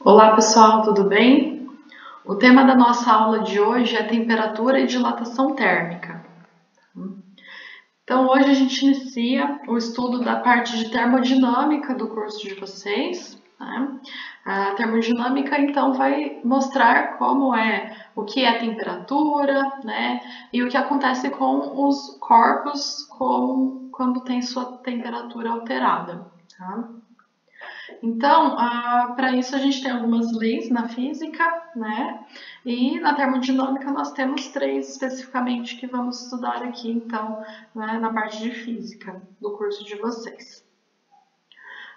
Olá pessoal, tudo bem? O tema da nossa aula de hoje é temperatura e dilatação térmica. Então hoje a gente inicia o estudo da parte de termodinâmica do curso de vocês, né? A termodinâmica então vai mostrar o que é temperatura, né? E o que acontece com os corpos quando tem sua temperatura alterada, tá? Então, para isso a gente tem algumas leis na física, né? E na termodinâmica nós temos três especificamente que vamos estudar aqui, então, né, na parte de física do curso de vocês.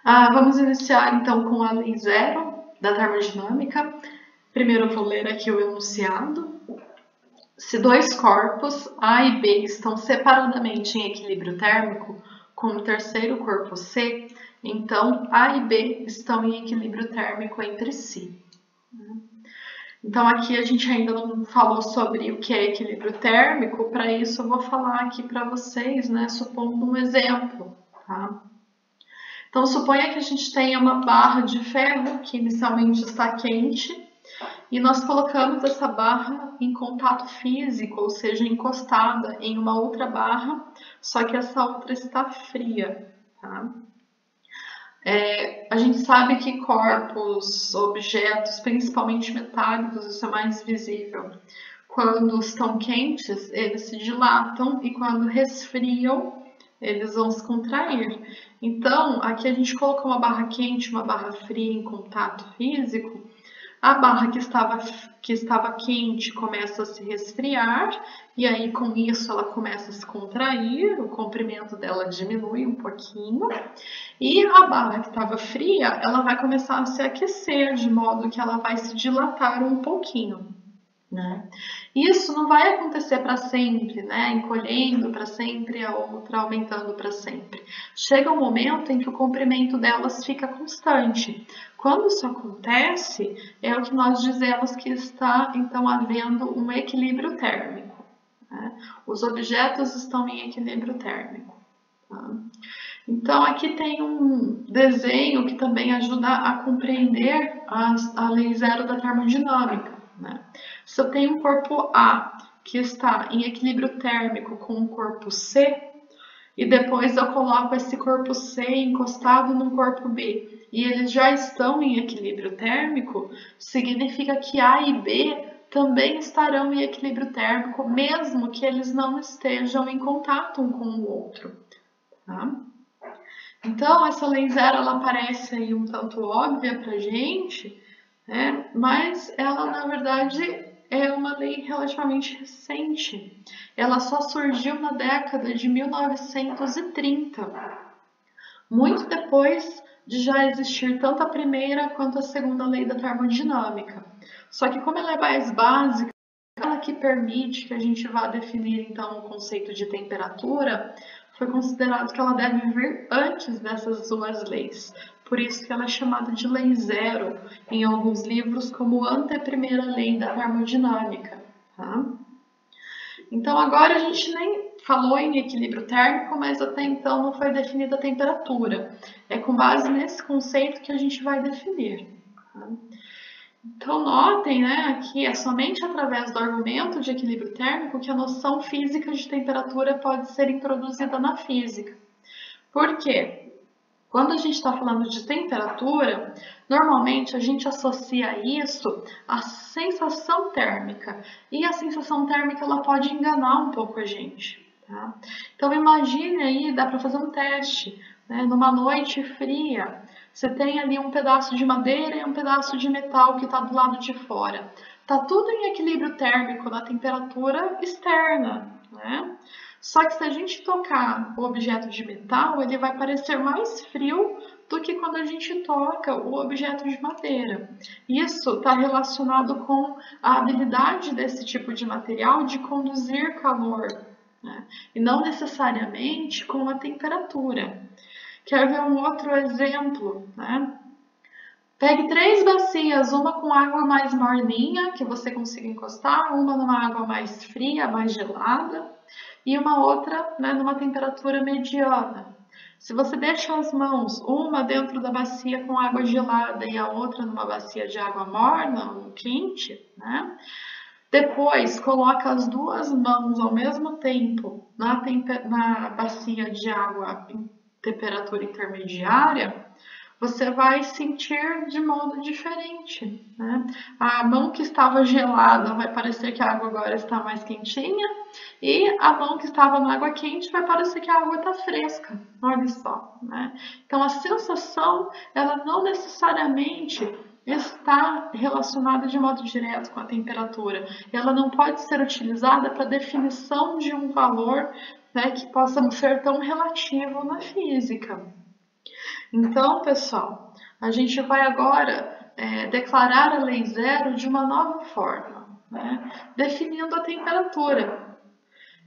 Vamos iniciar então com a lei zero da termodinâmica. Primeiro eu vou ler aqui o enunciado. Se dois corpos, A e B, estão separadamente em equilíbrio térmico, com o terceiro corpo C, então A e B estão em equilíbrio térmico entre si. Então aqui a gente ainda não falou sobre o que é equilíbrio térmico, para isso eu vou falar aqui para vocês, né, supondo um exemplo, tá? Então suponha que a gente tenha uma barra de ferro que inicialmente está quente, e nós colocamos essa barra em contato físico, ou seja, encostada em uma outra barra, só que essa outra está fria. Tá? A gente sabe que corpos, objetos, principalmente metálicos, isso é mais visível. Quando estão quentes, eles se dilatam e quando resfriam, eles vão se contrair. Então, aqui a gente colocou uma barra quente, uma barra fria em contato físico. A barra que estava quente começa a se resfriar e aí com isso ela começa a se contrair, o comprimento dela diminui um pouquinho e a barra que estava fria ela vai começar a se aquecer de modo que ela vai se dilatar um pouquinho. Né? Isso não vai acontecer para sempre, né? Encolhendo para sempre, a outra aumentando para sempre. Chega um momento em que o comprimento delas fica constante. Quando isso acontece, é o que nós dizemos que está então havendo um equilíbrio térmico. Né? Os objetos estão em equilíbrio térmico. Tá? Então aqui tem um desenho que também ajuda a compreender a lei zero da termodinâmica. Né? Se eu tenho um corpo A que está em equilíbrio térmico com o corpo C, e depois eu coloco esse corpo C encostado no corpo B, e eles já estão em equilíbrio térmico, significa que A e B também estarão em equilíbrio térmico, mesmo que eles não estejam em contato um com o outro. Tá? Então, essa lei zero ela parece aí um tanto óbvia para a gente, né? Mas ela, na verdade, é uma lei relativamente recente. Ela só surgiu na década de 1930, muito depois de já existir tanto a primeira quanto a segunda lei da termodinâmica. Só que como ela é mais básica, ela que permite que a gente vá definir então o conceito de temperatura, foi considerado que ela deve vir antes dessas duas leis. Por isso que ela é chamada de lei zero em alguns livros como anteprimeira lei da termodinâmica. Tá? Então agora a gente nem falou em equilíbrio térmico, mas até então não foi definida a temperatura. É com base nesse conceito que a gente vai definir. Tá? Então notem, né, que é somente através do argumento de equilíbrio térmico que a noção física de temperatura pode ser introduzida na física. Por quê? Quando a gente está falando de temperatura, normalmente a gente associa isso à sensação térmica. E a sensação térmica ela pode enganar um pouco a gente. Tá? Então imagine aí, dá para fazer um teste, né? Numa noite fria, você tem ali um pedaço de madeira e um pedaço de metal que está do lado de fora. Está tudo em equilíbrio térmico na temperatura externa, né? Só que se a gente tocar o objeto de metal, ele vai parecer mais frio do que quando a gente toca o objeto de madeira. Isso está relacionado com a habilidade desse tipo de material de conduzir calor, né? E não necessariamente com a temperatura. Quer ver um outro exemplo, né? Pegue 3 bacias, uma com água mais morninha, que você consiga encostar, uma numa água mais fria, mais gelada, e uma outra, né, numa temperatura mediana. Se você deixa as mãos, uma dentro da bacia com água gelada e a outra numa bacia de água morna ou quente, né? Depois, coloca as duas mãos ao mesmo tempo na bacia de água em temperatura intermediária, você vai sentir de modo diferente, né? A mão que estava gelada vai parecer que a água agora está mais quentinha e a mão que estava na água quente vai parecer que a água está fresca. Olha só, né? Então a sensação, ela não necessariamente está relacionada de modo direto com a temperatura. Ela não pode ser utilizada para definição de um valor, né, que possa ser tão relativo na física. Então, pessoal, a gente vai agora declarar a lei zero de uma nova forma, né, definindo a temperatura.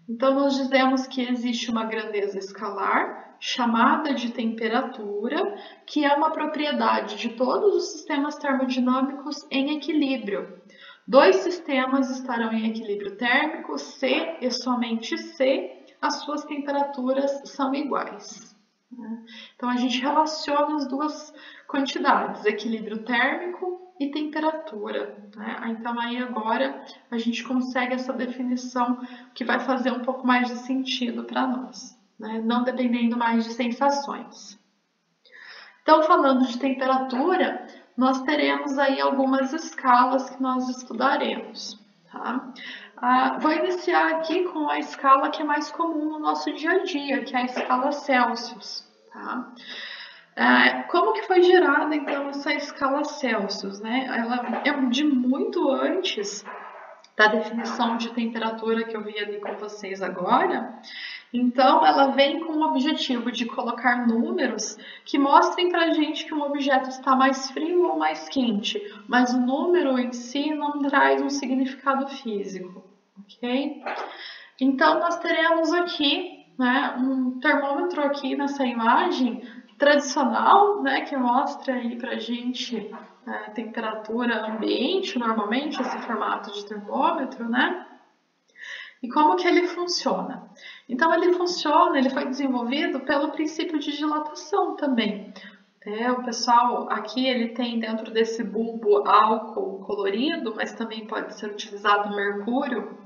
Então, nós dizemos que existe uma grandeza escalar, chamada de temperatura, que é uma propriedade de todos os sistemas termodinâmicos em equilíbrio. Dois sistemas estarão em equilíbrio térmico, C e somente C, as suas temperaturas são iguais. Então, a gente relaciona as duas quantidades, equilíbrio térmico e temperatura. Né? Então, aí agora a gente consegue essa definição que vai fazer um pouco mais de sentido para nós, né? Não dependendo mais de sensações. Então, falando de temperatura, nós teremos aí algumas escalas que nós estudaremos. Tá? Vou iniciar aqui com a escala que é mais comum no nosso dia a dia, que é a escala Celsius. Tá? Como que foi gerada então essa escala Celsius? Né? Ela é de muito antes da definição de temperatura que eu vi ali com vocês agora. Então, ela vem com o objetivo de colocar números que mostrem para a gente que um objeto está mais frio ou mais quente, mas o número em si não traz um significado físico, ok? Então, nós teremos aqui, né, um termômetro aqui nessa imagem tradicional, né, que mostra aí para a gente a temperatura ambiente, normalmente, esse formato de termômetro, né? E como que ele funciona? Então, ele foi desenvolvido pelo princípio de dilatação também. O pessoal aqui, ele tem dentro desse bulbo álcool colorido, mas também pode ser utilizado mercúrio,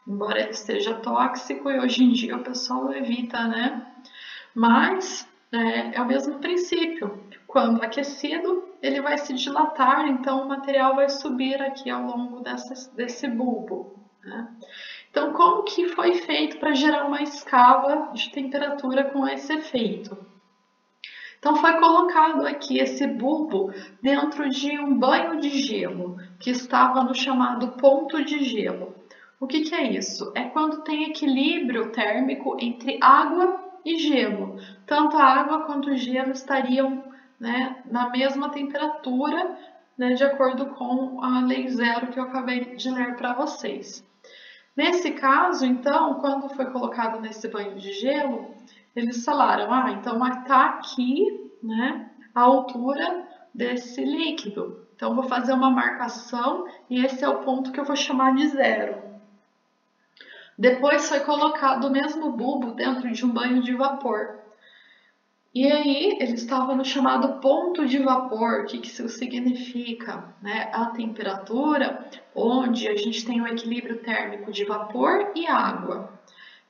embora ele seja tóxico e hoje em dia o pessoal evita, né? Mas é o mesmo princípio. Quando aquecido, ele vai se dilatar, então o material vai subir aqui ao longo desse bulbo, né? Então, como que foi feito para gerar uma escala de temperatura com esse efeito? Então, foi colocado aqui esse bulbo dentro de um banho de gelo, que estava no chamado ponto de gelo. O que é isso? É quando tem equilíbrio térmico entre água e gelo. Tanto a água quanto o gelo estariam, né, na mesma temperatura, né, de acordo com a lei zero que eu acabei de ler para vocês. Nesse caso, então, quando foi colocado nesse banho de gelo, eles falaram, então está aqui, né, a altura desse líquido. Então, vou fazer uma marcação e esse é o ponto que eu vou chamar de zero. Depois foi colocado o mesmo bulbo dentro de um banho de vapor. E aí, ele estava no chamado ponto de vapor. O que isso significa? Né? A temperatura onde a gente tem o equilíbrio térmico de vapor e água.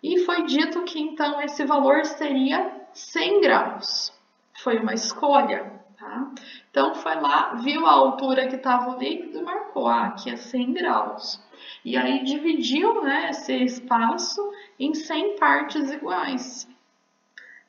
E foi dito que, então, esse valor seria 100 graus. Foi uma escolha. Tá? Então, foi lá, viu a altura que estava o líquido e marcou, aqui é 100 graus. E aí, dividiu, né, esse espaço em 100 partes iguais,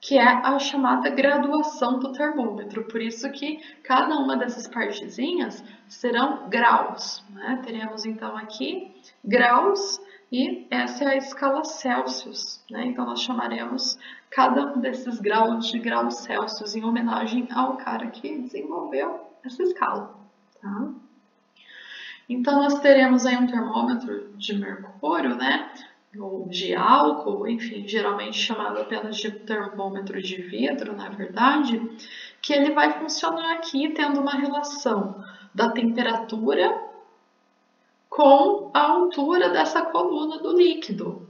que é a chamada graduação do termômetro. Por isso que cada uma dessas partezinhas serão graus. Né? Teremos então aqui graus e essa é a escala Celsius. Né? Então nós chamaremos cada um desses graus de graus Celsius em homenagem ao cara que desenvolveu essa escala. Tá? Então nós teremos aí um termômetro de mercúrio, né? Ou de álcool, enfim, geralmente chamado apenas de termômetro de vidro, na verdade, que ele vai funcionar aqui tendo uma relação da temperatura com a altura dessa coluna do líquido.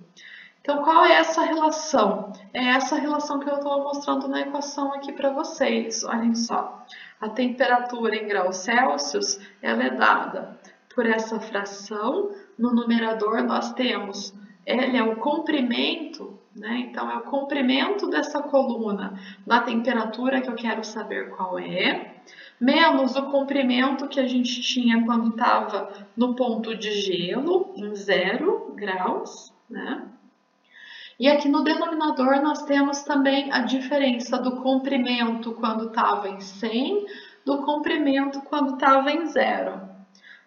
Então, qual é essa relação? É essa relação que eu estou mostrando na equação aqui para vocês. Olhem só, a temperatura em graus Celsius, ela é dada por essa fração. No numerador nós temos, ele é o comprimento, né? Então, é o comprimento dessa coluna na temperatura que eu quero saber qual é, menos o comprimento que a gente tinha quando estava no ponto de gelo, em 0 graus, né? E aqui no denominador nós temos também a diferença do comprimento quando estava em 100, do comprimento quando estava em 0.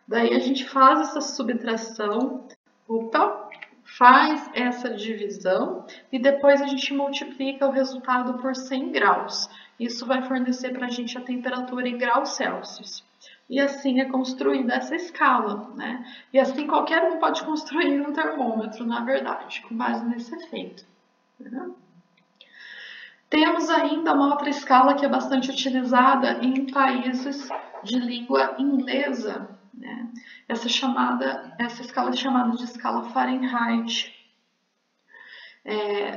Daí a gente faz essa subtração, faz essa divisão e depois a gente multiplica o resultado por 100 graus. Isso vai fornecer para a gente a temperatura em graus Celsius. E assim é construída essa escala, né? E assim qualquer um pode construir um termômetro, na verdade, com base nesse efeito. Né? Temos ainda uma outra escala que é bastante utilizada em países de língua inglesa, né? Essa escala é chamada de escala Fahrenheit.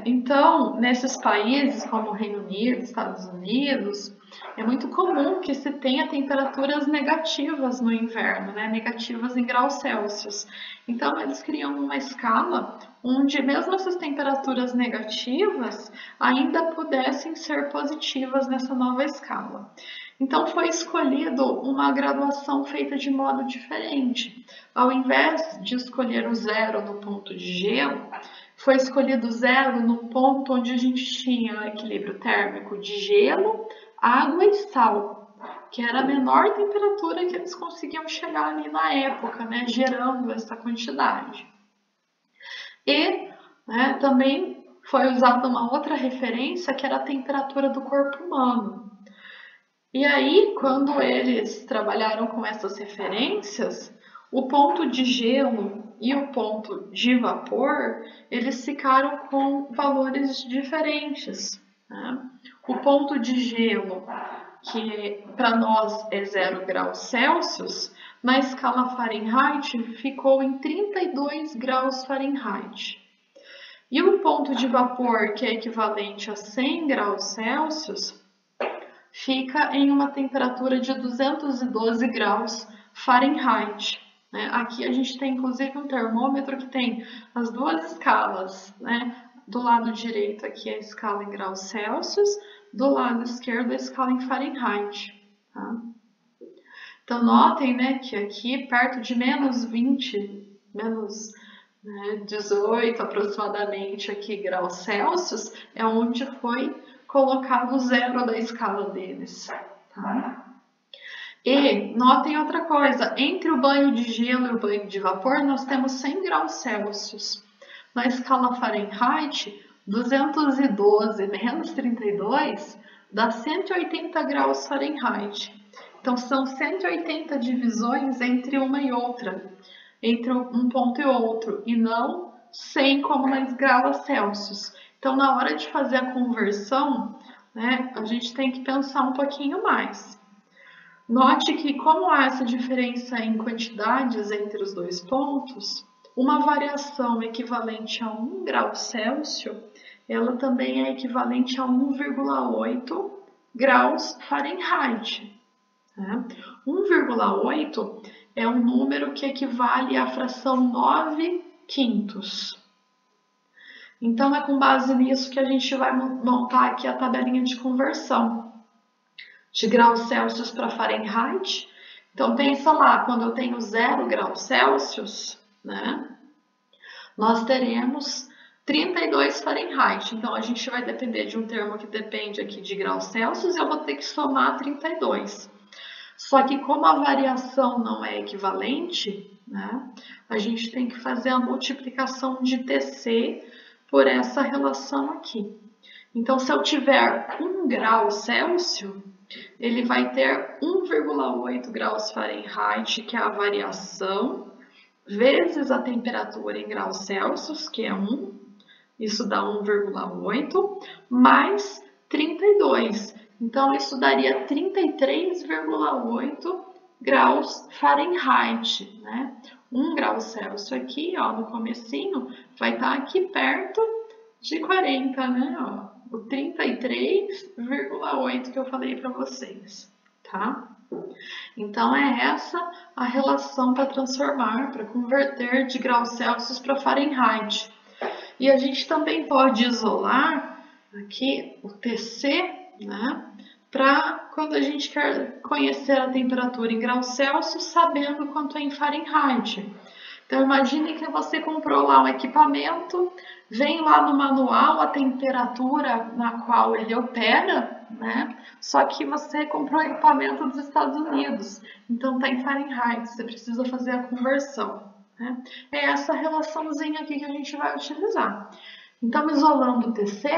Então, nesses países como o Reino Unido, Estados Unidos, é muito comum que se tenha temperaturas negativas no inverno, né? Negativas em graus Celsius. Então, eles criam uma escala onde mesmo essas temperaturas negativas ainda pudessem ser positivas nessa nova escala. Então, foi escolhido uma graduação feita de modo diferente. Ao invés de escolher o 0 no ponto de gelo, foi escolhido 0 no ponto onde a gente tinha o equilíbrio térmico de gelo, água e sal, que era a menor temperatura que eles conseguiam chegar ali na época, né, gerando essa quantidade. E também foi usada uma outra referência, que era a temperatura do corpo humano. E aí, quando eles trabalharam com essas referências, o ponto de gelo e o ponto de vapor, eles ficaram com valores diferentes. Né? O ponto de gelo, que para nós é 0 graus Celsius, na escala Fahrenheit ficou em 32 graus Fahrenheit. E o ponto de vapor, que é equivalente a 100 graus Celsius, fica em uma temperatura de 212 graus Fahrenheit. Né? Aqui a gente tem inclusive um termômetro que tem as duas escalas. Né? Do lado direito aqui a escala em graus Celsius, do lado esquerdo a escala em Fahrenheit. Tá? Então notem, né, que aqui perto de menos 20, menos 18 aproximadamente aqui graus Celsius, é onde foi colocado o 0 da escala deles. Tá? E notem outra coisa, entre o banho de gelo e o banho de vapor, nós temos 100 graus Celsius. Na escala Fahrenheit, 212 menos 32 dá 180 graus Fahrenheit. Então, são 180 divisões entre uma e outra, entre um ponto e outro, e não 100 como na escala Celsius. Então, na hora de fazer a conversão, né, a gente tem que pensar um pouquinho mais. Note que, como há essa diferença em quantidades entre os dois pontos, uma variação equivalente a 1 grau Celsius, ela também é equivalente a 1,8 graus Fahrenheit. 1,8 é um número que equivale à fração 9/5. Então, é com base nisso que a gente vai montar aqui a tabelinha de conversão de graus Celsius para Fahrenheit. Então, pensa lá, quando eu tenho 0 graus Celsius, né, nós teremos 32 Fahrenheit. Então, a gente vai depender de um termo que depende aqui de graus Celsius e eu vou ter que somar 32. Só que como a variação não é equivalente, né, a gente tem que fazer a multiplicação de TC por essa relação aqui. Então, se eu tiver 1 grau Celsius, ele vai ter 1,8 graus Fahrenheit, que é a variação, vezes a temperatura em graus Celsius, que é 1, isso dá 1,8, mais 32. Então, isso daria 33,8 graus Fahrenheit, né? 1 grau Celsius aqui, ó, no comecinho, vai estar aqui perto de 40, né? Ó, o 33,8 que eu falei para vocês, tá? Então, é essa a relação para transformar, para converter de graus Celsius para Fahrenheit. E a gente também pode isolar aqui o TC, né? Para quando a gente quer conhecer a temperatura em graus Celsius, sabendo quanto é em Fahrenheit. Então, imagine que você comprou lá um equipamento, vem lá no manual a temperatura na qual ele opera, né? Só que você comprou o equipamento dos Estados Unidos, então está em Fahrenheit, você precisa fazer a conversão, né? É essa relaçãozinha aqui que a gente vai utilizar. Então, isolando o TC,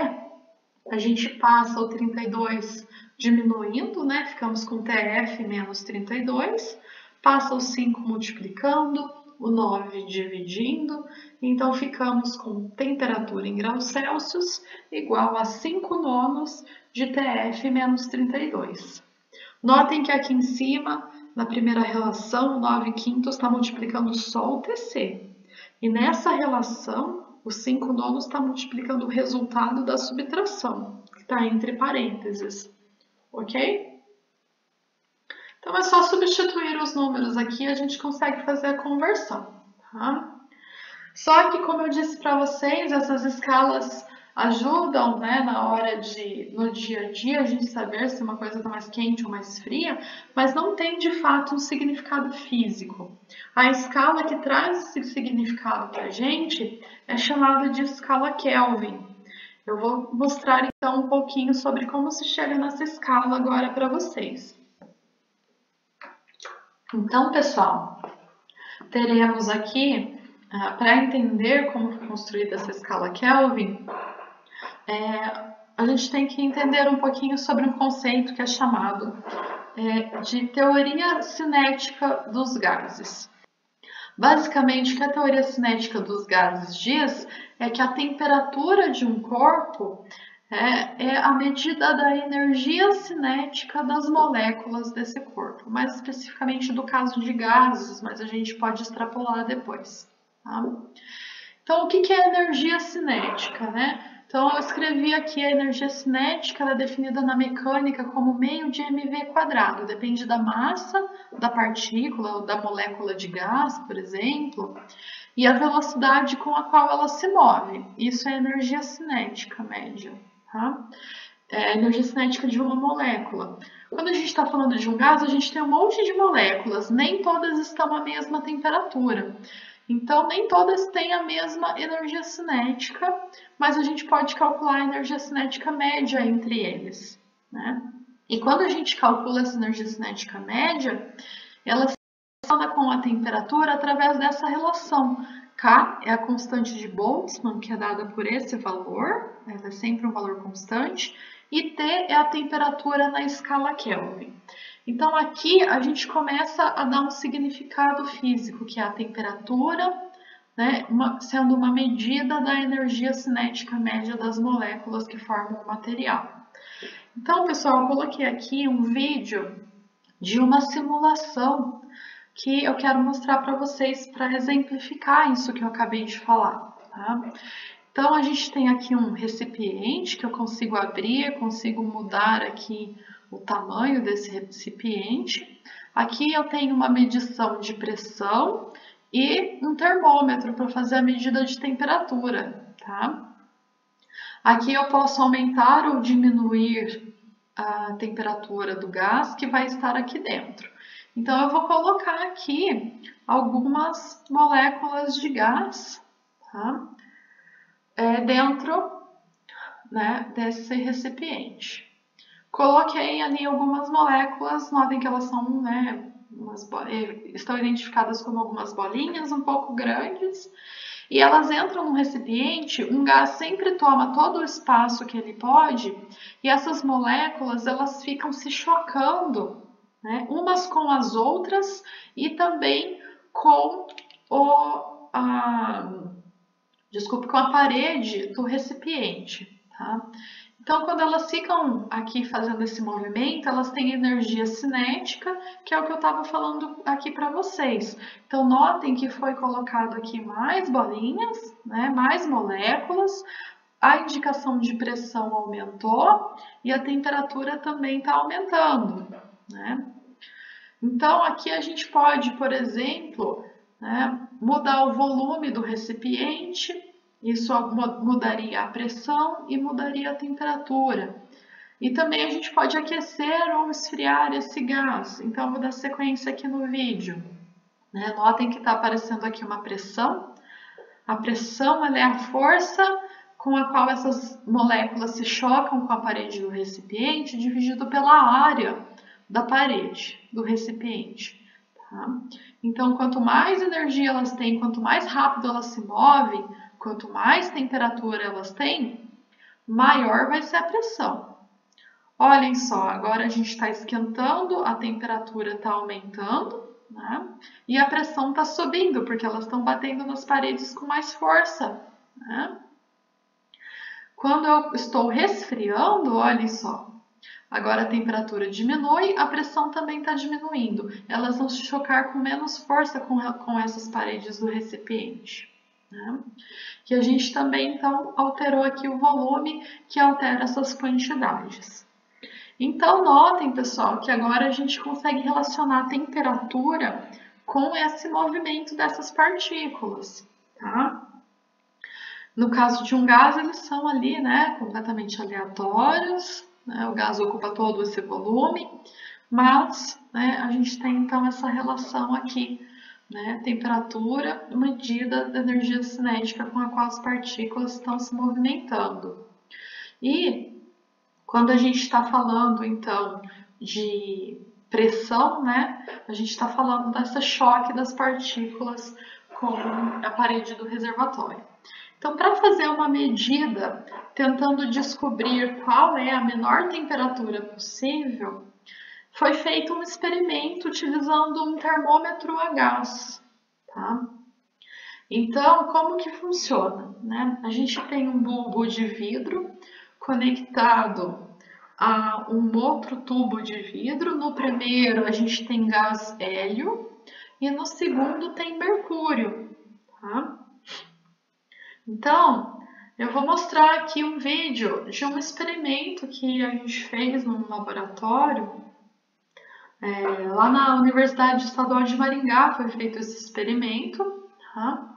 a gente passa o 32 diminuindo, né? Ficamos com TF menos 32, passa o 5 multiplicando, o 9 dividindo, então ficamos com temperatura em graus Celsius igual a 5 nonos de TF menos 32. Notem que aqui em cima, na primeira relação, o 9 quintos está multiplicando só o TC. E nessa relação, o 5 nonos está multiplicando o resultado da subtração, que está entre parênteses. Ok? Então, é só substituir os números aqui e a gente consegue fazer a conversão, tá? Só que, como eu disse para vocês, essas escalas ajudam, né, no dia a dia, a gente saber se uma coisa está mais quente ou mais fria, mas não tem, de fato, um significado físico. A escala que traz esse significado para a gente é chamada de escala Kelvin. Eu vou mostrar, então, um pouquinho sobre como se chega nessa escala agora para vocês. Então, pessoal, teremos aqui, para entender como foi construída essa escala Kelvin, a gente tem que entender um pouquinho sobre um conceito que é chamado de teoria cinética dos gases. Basicamente, o que a teoria cinética dos gases diz é que a temperatura de um corpo é a medida da energia cinética das moléculas desse corpo, mais especificamente do caso de gases, mas a gente pode extrapolar depois. Tá? Então, o que é energia cinética, né? Então, eu escrevi aqui a energia cinética, ela é definida na mecânica como meio de mv², depende da massa da partícula ou da molécula de gás, por exemplo, e a velocidade com a qual ela se move. Isso é energia cinética média, tá? É a energia cinética de uma molécula. Quando a gente está falando de um gás, a gente tem um monte de moléculas, nem todas estão à mesma temperatura. Então, nem todas têm a mesma energia cinética, mas a gente pode calcular a energia cinética média entre eles, né? E quando a gente calcula essa energia cinética média, ela se relaciona com a temperatura através dessa relação. K é a constante de Boltzmann, que é dada por esse valor, ela é sempre um valor constante, e T é a temperatura na escala Kelvin. Então, aqui a gente começa a dar um significado físico, que é a temperatura, né, sendo uma medida da energia cinética média das moléculas que formam o material. Então, pessoal, eu coloquei aqui um vídeo de uma simulação que eu quero mostrar para vocês para exemplificar isso que eu acabei de falar, tá? Então, a gente tem aqui um recipiente que eu consigo abrir, consigo mudar aqui o tamanho desse recipiente. Aqui eu tenho uma medição de pressão e um termômetro para fazer a medida de temperatura, tá? Aqui eu posso aumentar ou diminuir a temperatura do gás que vai estar aqui dentro. Então, eu vou colocar aqui algumas moléculas de gás, tá? Dentro, né, desse recipiente. Coloquei ali algumas moléculas, notem que elas são, né, estão identificadas como algumas bolinhas um pouco grandes, e elas entram no recipiente, um gás sempre toma todo o espaço que ele pode, e essas moléculas elas ficam se chocando, né, umas com as outras e também com com a parede do recipiente, tá? Então, quando elas ficam aqui fazendo esse movimento, elas têm energia cinética, que é o que eu estava falando aqui para vocês. Então, notem que foi colocado aqui mais bolinhas, né, mais moléculas, a indicação de pressão aumentou e a temperatura também está aumentando, né? Então, aqui a gente pode, por exemplo, né, mudar o volume do recipiente, isso mudaria a pressão e mudaria a temperatura. E também a gente pode aquecer ou esfriar esse gás. Então, eu vou dar sequência aqui no vídeo. Né? Notem que está aparecendo aqui uma pressão. A pressão ela é a força com a qual essas moléculas se chocam com a parede do recipiente, dividido pela área da parede do recipiente. Tá? Então, quanto mais energia elas têm, quanto mais rápido elas se movem, quanto mais temperatura elas têm, maior vai ser a pressão. Olhem só, agora a gente está esquentando, a temperatura está aumentando, né? E a pressão está subindo, porque elas estão batendo nas paredes com mais força, né? Quando eu estou resfriando, olhem só, agora a temperatura diminui, a pressão também está diminuindo. Elas vão se chocar com menos força com essas paredes do recipiente. Né? E a gente também, então, alterou aqui o volume, que altera essas quantidades. Então, notem, pessoal, que agora a gente consegue relacionar a temperatura com esse movimento dessas partículas, tá? No caso de um gás, eles são ali, né, completamente aleatórios, né? O gás ocupa todo esse volume, mas, né, a gente tem, então, essa relação aqui, né, temperatura medida da energia cinética com a qual as partículas estão se movimentando. E quando a gente está falando, então, de pressão, né, a gente está falando desse choque das partículas com a parede do reservatório. Então, para fazer uma medida, tentando descobrir qual é a menor temperatura possível, foi feito um experimento utilizando um termômetro a gás, tá? Então, como que funciona, né? A gente tem um bulbo de vidro conectado a um outro tubo de vidro. No primeiro, a gente tem gás hélio e no segundo tem mercúrio, tá? Então, eu vou mostrar aqui um vídeo de um experimento que a gente fez num laboratório. Lá na Universidade Estadual de Maringá foi feito esse experimento, tá?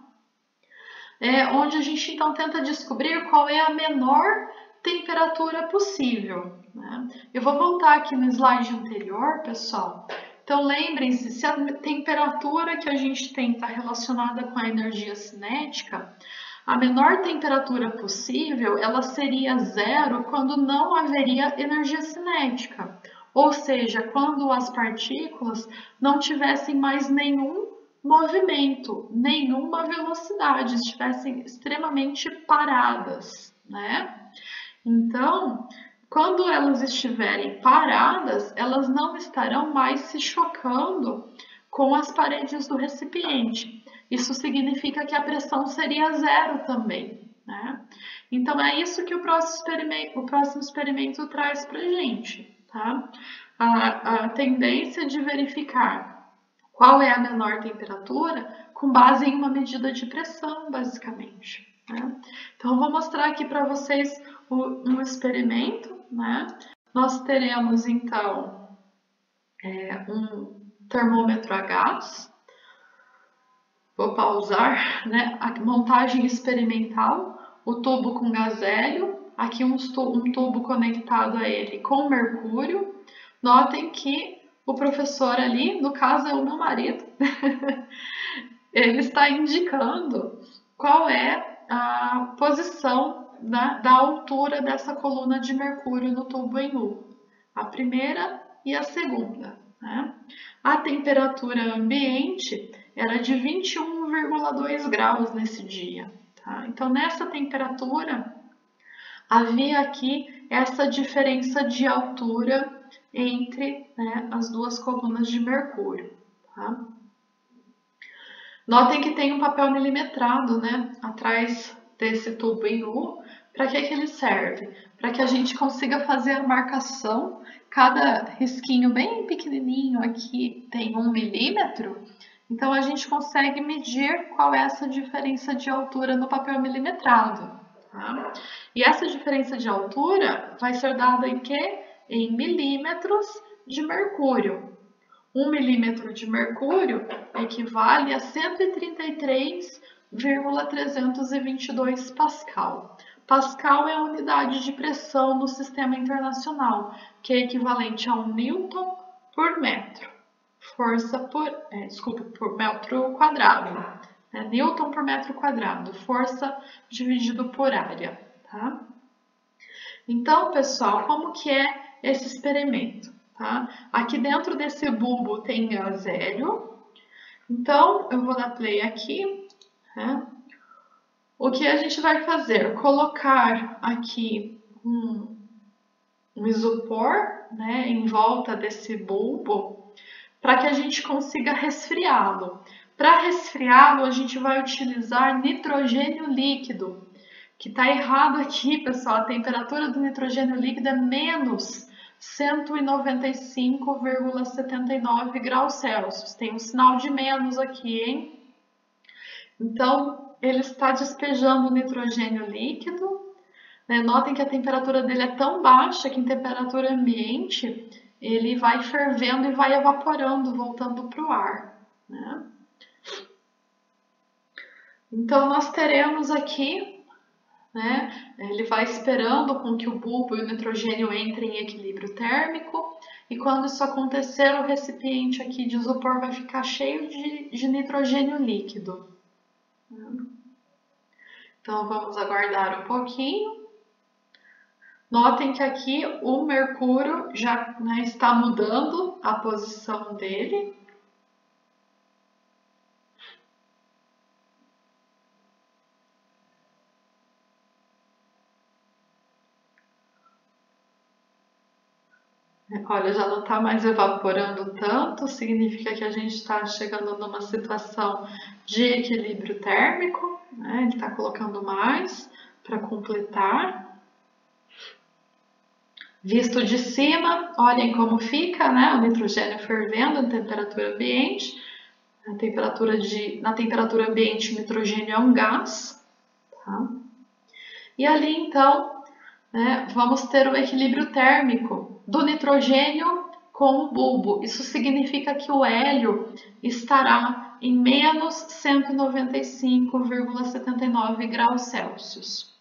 Onde a gente então tenta descobrir qual é a menor temperatura possível, né? Eu vou voltar aqui no slide anterior, pessoal. Então lembrem-se, se a temperatura que a gente tem está relacionada com a energia cinética, a menor temperatura possível, ela seria zero quando não haveria energia cinética. Ou seja, quando as partículas não tivessem mais nenhum movimento, nenhuma velocidade, estivessem extremamente paradas, né? Então, quando elas estiverem paradas, elas não estarão mais se chocando com as paredes do recipiente. Isso significa que a pressão seria zero também, né? Então, é isso que o próximo experimento traz para a gente, tá? A tendência de verificar qual é a menor temperatura com base em uma medida de pressão, basicamente, né? Então, eu vou mostrar aqui para vocês um experimento, né? Nós teremos, então, um termômetro a gás. Vou pausar, né? A montagem experimental, o tubo com gás hélio, aqui um tubo conectado a ele com mercúrio. Notem que o professor ali, no caso é o meu marido, ele está indicando qual é a posição da altura dessa coluna de mercúrio no tubo em U. A primeira e a segunda, né? A temperatura ambiente era de 21,2 graus nesse dia, tá? Então, nessa temperatura, havia aqui essa diferença de altura entre, né, as duas colunas de mercúrio, tá? Notem que tem um papel milimetrado, né, atrás desse tubo em U, Para que ele serve? Para que a gente consiga fazer a marcação. Cada risquinho bem pequenininho aqui tem 1 milímetro. Então, a gente consegue medir qual é essa diferença de altura no papel milimetrado. Tá? E essa diferença de altura vai ser dada em quê? Em milímetros de mercúrio. 1 milímetro de mercúrio equivale a 133,322 Pascal. Pascal é a unidade de pressão no sistema internacional, que é equivalente a 1 Newton por metro. Força por metro quadrado. Newton por metro quadrado. Força dividido por área. Tá? Então, pessoal, como que é esse experimento? Tá? Aqui dentro desse bulbo tem gás hélio. Então, eu vou dar play aqui. Né? O que a gente vai fazer? Colocar aqui um isopor, né, em volta desse bulbo para que a gente consiga resfriá-lo. Para resfriá-lo, a gente vai utilizar nitrogênio líquido, que está errado aqui, pessoal. A temperatura do nitrogênio líquido é menos 195,79 graus Celsius. Tem um sinal de menos aqui, hein? Então, ele está despejando o nitrogênio líquido. Né? Notem que a temperatura dele é tão baixa que em temperatura ambiente ele vai fervendo e vai evaporando, voltando para o ar. Né? Então, nós teremos aqui, né, ele vai esperando com que o bulbo e o nitrogênio entrem em equilíbrio térmico, e quando isso acontecer, o recipiente aqui de isopor vai ficar cheio de nitrogênio líquido. Então, vamos aguardar um pouquinho. Notem que aqui o mercúrio já, né, está mudando a posição dele. Olha, já não está mais evaporando tanto, significa que a gente está chegando numa situação de equilíbrio térmico, né? Ele está colocando mais para completar. Visto de cima, olhem como fica, né? O nitrogênio fervendo em temperatura ambiente. Na temperatura ambiente, o nitrogênio é um gás. Tá? E ali, então, né, vamos ter o equilíbrio térmico do nitrogênio com o bulbo. Isso significa que o hélio estará em menos 195,79 graus Celsius.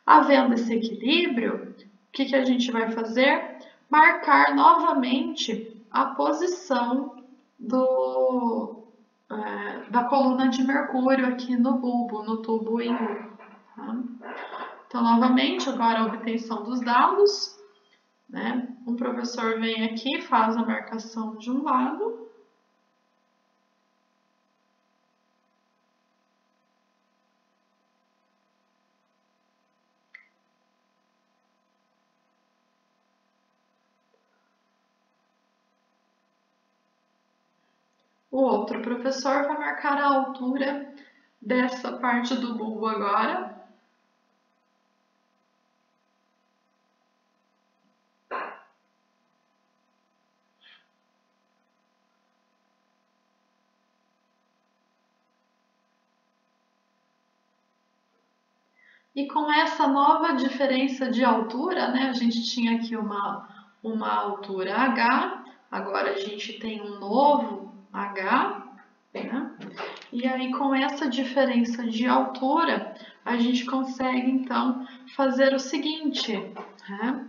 Havendo esse equilíbrio, o que a gente vai fazer? Marcar novamente a posição da coluna de mercúrio aqui no bulbo, no tubo em U. Tá? Então, novamente, agora a obtenção dos dados. Né? Um professor vem aqui, faz a marcação de um lado. O outro professor vai marcar a altura dessa parte do bulbo agora. E com essa nova diferença de altura, né, a gente tinha aqui uma altura H, agora a gente tem um novo H, né? E aí com essa diferença de altura, a gente consegue então fazer o seguinte, né?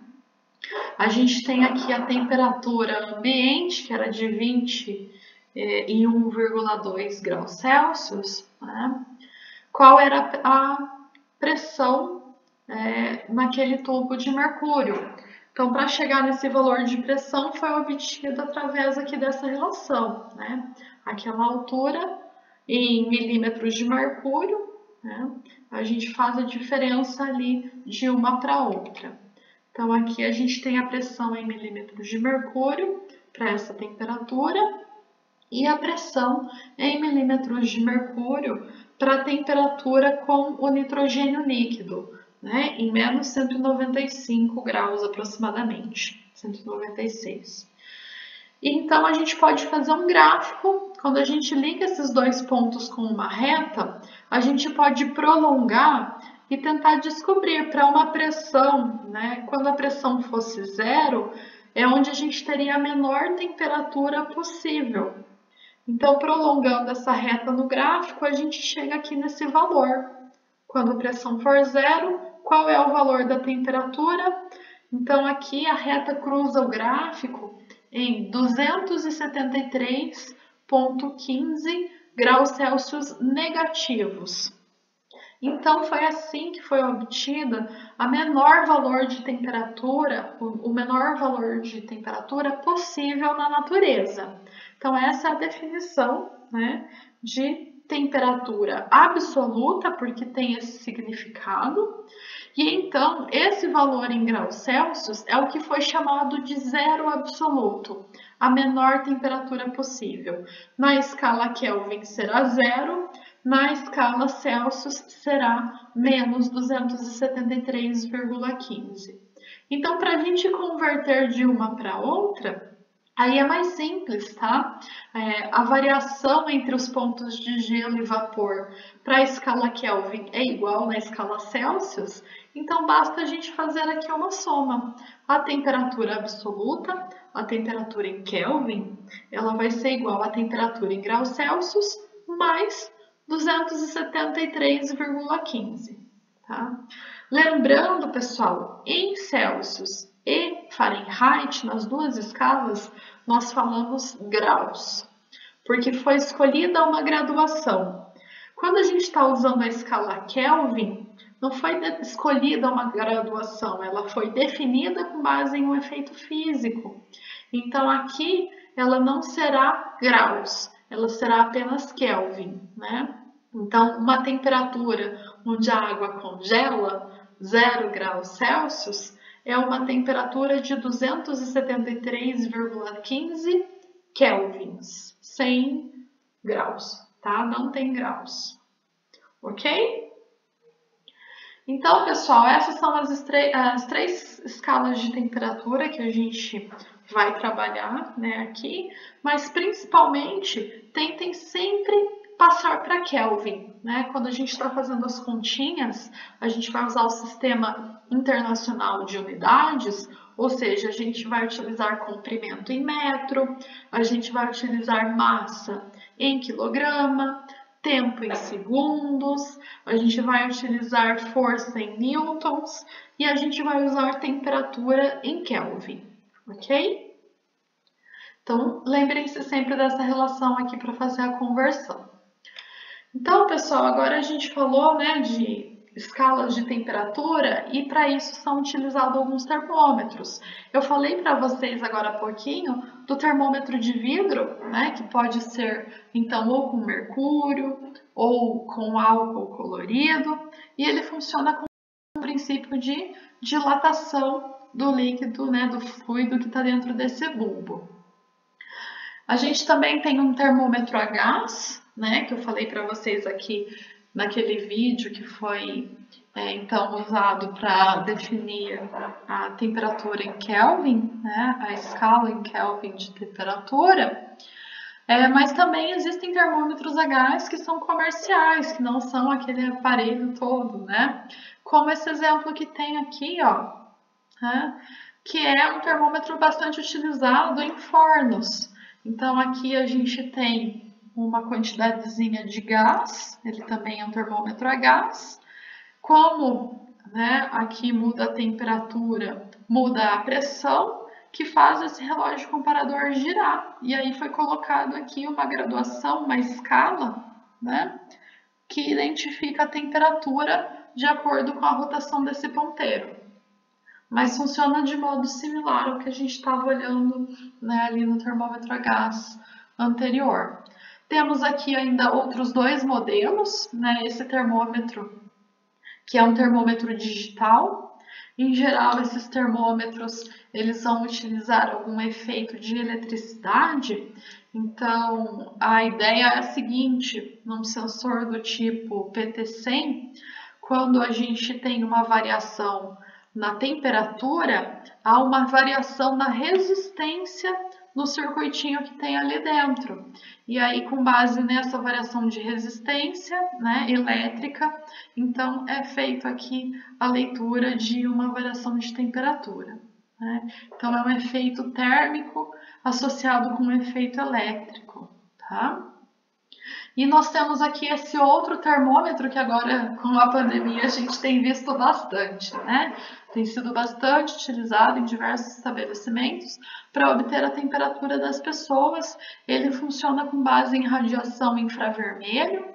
A gente tem aqui a temperatura ambiente, que era de 21,2 graus Celsius, né? Qual era a pressão naquele tubo de mercúrio? Então, para chegar nesse valor de pressão, foi obtido através aqui dessa relação, né? Aquela altura em milímetros de mercúrio, né? A gente faz a diferença ali de uma para outra. Então, aqui a gente tem a pressão em milímetros de mercúrio para essa temperatura e a pressão em milímetros de mercúrio para a temperatura com o nitrogênio líquido. né, em menos 195 graus aproximadamente, 196. Então, a gente pode fazer um gráfico. Quando a gente liga esses dois pontos com uma reta, a gente pode prolongar e tentar descobrir para uma pressão, né? Quando a pressão fosse zero, é onde a gente teria a menor temperatura possível. Então, prolongando essa reta no gráfico, a gente chega aqui nesse valor. Quando a pressão for zero, qual é o valor da temperatura? Então, aqui a reta cruza o gráfico em 273,15 graus Celsius negativos. Então, foi assim que foi obtida a menor valor de temperatura, o menor valor de temperatura possível na natureza. Então, essa é a definição, né, de temperatura absoluta, porque tem esse significado. E então, esse valor em graus Celsius é o que foi chamado de zero absoluto, a menor temperatura possível. Na escala Kelvin será zero, na escala Celsius será menos 273,15. Então, para a gente converter de uma para outra, aí é mais simples, tá? A variação entre os pontos de gelo e vapor para a escala Kelvin é igual na escala Celsius, então basta a gente fazer aqui uma soma. A temperatura absoluta, a temperatura em Kelvin, ela vai ser igual à temperatura em graus Celsius mais 273,15, tá? Lembrando, pessoal, em Celsius e Fahrenheit, nas duas escalas, nós falamos graus, porque foi escolhida uma graduação. Quando a gente está usando a escala Kelvin, não foi escolhida uma graduação, ela foi definida com base em um efeito físico. Então, aqui, ela não será graus, ela será apenas Kelvin, né? Então, uma temperatura onde a água congela, 0 graus Celsius, é uma temperatura de 273,15 kelvins, 100 graus, tá? Não tem graus, ok? Então, pessoal, essas são as três escalas de temperatura que a gente vai trabalhar, né, aqui, mas principalmente tentem sempre passar para Kelvin, né? Quando a gente está fazendo as continhas, a gente vai usar o Sistema Internacional de Unidades, ou seja, a gente vai utilizar comprimento em metro, a gente vai utilizar massa em quilograma, tempo em segundos, a gente vai utilizar força em newtons e a gente vai usar temperatura em Kelvin, ok? Então, lembrem-se sempre dessa relação aqui para fazer a conversão. Então, pessoal, agora a gente falou, né, de escalas de temperatura e para isso são utilizados alguns termômetros. Eu falei para vocês agora há pouquinho do termômetro de vidro, né, que pode ser então ou com mercúrio ou com álcool colorido, e ele funciona com o princípio de dilatação do líquido, né, do fluido que está dentro desse bulbo. A gente também tem um termômetro a gás, né, que eu falei para vocês aqui naquele vídeo que foi então usado para definir a temperatura em Kelvin, né, a escala em Kelvin de temperatura. Mas também existem termômetros a gás que são comerciais, que não são aquele aparelho todo, né? Como esse exemplo que tem aqui, ó, né, que é um termômetro bastante utilizado em fornos. Então, aqui a gente tem uma quantidadezinha de gás, ele também é um termômetro a gás. Como, né, aqui muda a temperatura, muda a pressão, que faz esse relógio comparador girar. E aí foi colocado aqui uma graduação, uma escala, né, que identifica a temperatura de acordo com a rotação desse ponteiro. Mas funciona de modo similar ao que a gente estava olhando, né, ali no termômetro a gás anterior. Temos aqui ainda outros dois modelos, né, esse termômetro, que é um termômetro digital. Em geral, esses termômetros, eles vão utilizar algum efeito de eletricidade. Então, a ideia é a seguinte, num sensor do tipo PT100, quando a gente tem uma variação na temperatura, há uma variação na resistência no circuitinho que tem ali dentro. E aí, com base nessa variação de resistência, né, elétrica, então é feito aqui a leitura de uma variação de temperatura, né? Então, é um efeito térmico associado com um efeito elétrico, tá? E nós temos aqui esse outro termômetro que agora, com a pandemia, a gente tem visto bastante, né? Tem sido bastante utilizado em diversos estabelecimentos para obter a temperatura das pessoas. Ele funciona com base em radiação infravermelho.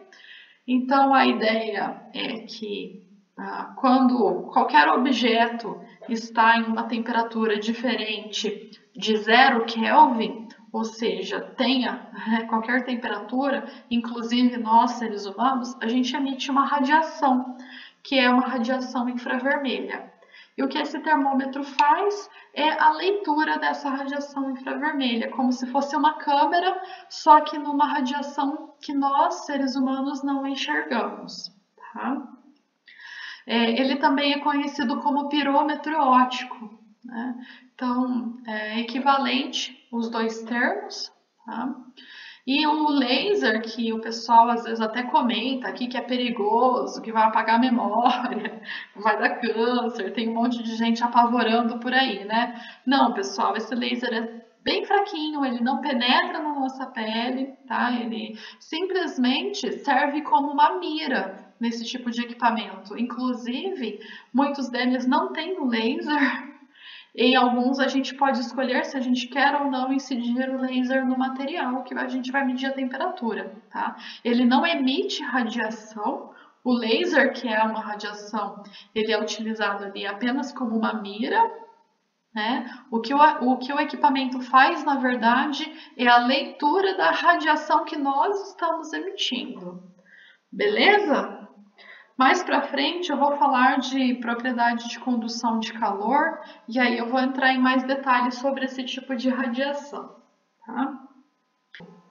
Então, a ideia é que quando qualquer objeto está em uma temperatura diferente de 0 Kelvin, ou seja, tenha qualquer temperatura, inclusive nós seres humanos, a gente emite uma radiação, que é uma radiação infravermelha. E o que esse termômetro faz é a leitura dessa radiação infravermelha, como se fosse uma câmera, só que numa radiação que nós, seres humanos, não enxergamos, tá? Ele também é conhecido como pirômetro óptico, né? Então, é equivalente os dois termos, tá? E o laser, que o pessoal às vezes até comenta aqui que é perigoso, que vai apagar a memória, vai dar câncer, tem um monte de gente apavorando por aí, né? Não, pessoal, esse laser é bem fraquinho, ele não penetra na nossa pele, tá? Ele simplesmente serve como uma mira nesse tipo de equipamento. Inclusive, muitos deles não têm o laser. Em alguns a gente pode escolher se a gente quer ou não incidir o laser no material, que a gente vai medir a temperatura, tá? Ele não emite radiação. O laser, que é uma radiação, ele é utilizado ali apenas como uma mira, né? O que o equipamento faz, na verdade, é a leitura da radiação que nós estamos emitindo. Beleza? Mais para frente eu vou falar de propriedade de condução de calor e aí eu vou entrar em mais detalhes sobre esse tipo de radiação, tá?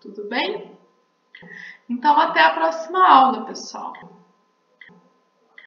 Tudo bem? Então até a próxima aula, pessoal.